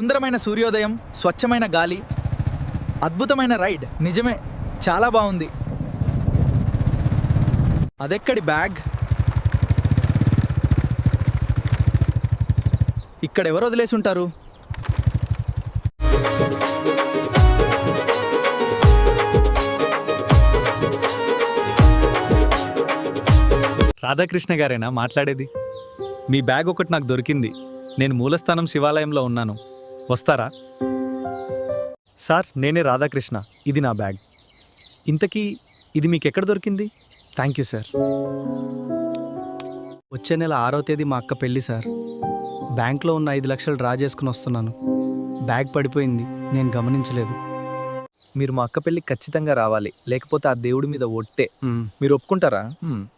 సుందరమైన సూర్యోదయం, స్వచ్ఛమైన గాలి, అద్భుతమైన రైడ్. నిజమే, చాలా బాగుంది. అదెక్కడి బ్యాగ్? ఇక్కడ ఎవరు వదిలేసి ఉంటారు? రాధాకృష్ణ గారేనా మాట్లాడేది? మీ బ్యాగ్ ఒకటి నాకు దొరికింది. నేను మూలస్థానం శివాలయంలో ఉన్నాను, వస్తారా? సార్, నేనే రాధాకృష్ణ. ఇది నా బ్యాగ్. ఇంతకీ ఇది మీకు ఎక్కడ దొరికింది? Thank you sir. వచ్చే నెల 6వ తేదీ మా అక్క పెళ్ళి సార్. బ్యాంక్లో ఉన్న 5 లక్షలు డ్రా చేసుకుని వస్తున్నాను. బ్యాగ్ పడిపోయింది, నేను గమనించలేదు. మీరు మా అక్క పెళ్ళికి ఖచ్చితంగా రావాలి, లేకపోతే ఆ దేవుడి మీద ఒట్టే. మీరు ఒప్పుకుంటారా?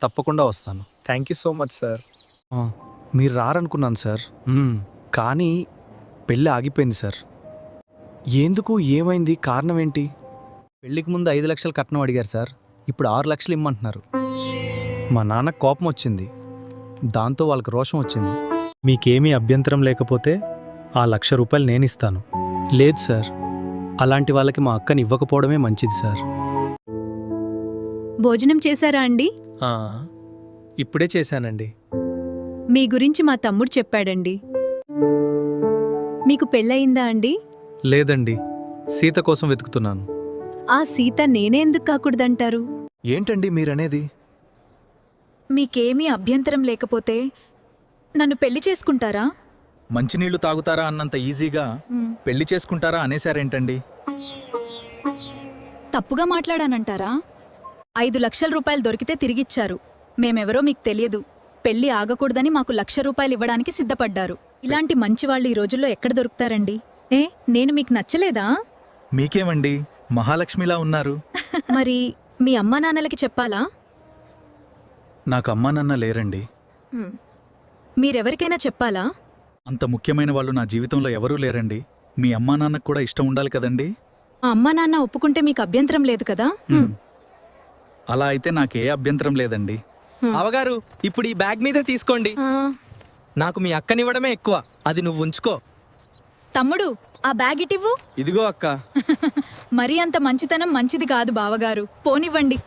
తప్పకుండా వస్తాను. Thank you so much sir. మీరు రారనుకున్నాను సార్, కానీ పెళ్ళి ఆగిపోయింది సార్. ఎందుకు, ఏమైంది, కారణం ఏంటి? పెళ్ళికి ముందు 5 లక్షలు కట్నం అడిగారు సార్, ఇప్పుడు 6 లక్షలు ఇమ్మంటున్నారు. మా నాన్న కోపం వచ్చింది, దాంతో వాళ్ళకి రోషం వచ్చింది. మీకేమీ అభ్యంతరం లేకపోతే ఆ 1,00,000 రూపాయలు నేను ఇస్తాను. లేదు సార్, అలాంటి వాళ్ళకి మా అక్కని ఇవ్వకపోవడమే మంచిది సార్. భోజనం చేశారా అండి? ఇప్పుడే చేశానండి. మీ గురించి మా తమ్ముడు చెప్పాడండి. మీకు పెళ్ళయిందా అండి? లేదండి, సీత కోసం వెతుకుతున్నాను. ఆ సీత నేనే ఎందుకు కాకూడదంటారు? ఏంటండి మీరనేది? మీకేమీ అభ్యంతరం లేకపోతే నన్ను పెళ్లి చేసుకుంటారా? మంచినీళ్లు తాగుతారా అన్నంత ఈజీగా పెళ్లి చేసుకుంటారా అనేసారేంటండి? తప్పుగా మాట్లాడానంటారా? 5 లక్షల రూపాయలు దొరికితే తిరిగిచ్చారు. మేమెవరో మీకు తెలియదు. పెళ్లి ఆగకూడదని మాకు 1,00,000 రూపాయలు ఇవ్వడానికి సిద్ధపడ్డారు. ఇలాంటి మంచివాళ్ళు ఈ రోజుల్లో ఎక్కడ దొరుకుతారండి? నేను మీకు నచ్చలేదా? మీకేమండి, మహాలక్ష్మిలా ఉన్నారు. మరి మీ అమ్మా నాన్నలకి చెప్పాలా? నాకు అమ్మా నాన్న లేరండి. మీరెవరికైనా చెప్పాలా? అంత ముఖ్యమైన వాళ్ళు నా జీవితంలో ఎవరూ లేరండి. మీ అమ్మా నాన్నకు కూడా ఇష్టం ఉండాలి కదండి. ఆ అమ్మా నాన్న ఒప్పుకుంటే మీకు అభ్యంతరం లేదు కదా? అలా అయితే నాకే అభ్యంతరం లేదండి. అవగారు, ఇప్పుడు ఈ బ్యాగ్ మీదే తీసుకోండి. నాకు మీ అక్కనివ్వడమే ఎక్కువ, అది నువ్వు ఉంచుకో. తమ్ముడు, ఆ బ్యాగ్ ఇటివ్వు. ఇదిగో అక్క. మరీ అంత మంచితనం మంచిది కాదు బావగారు, పోనివ్వండి.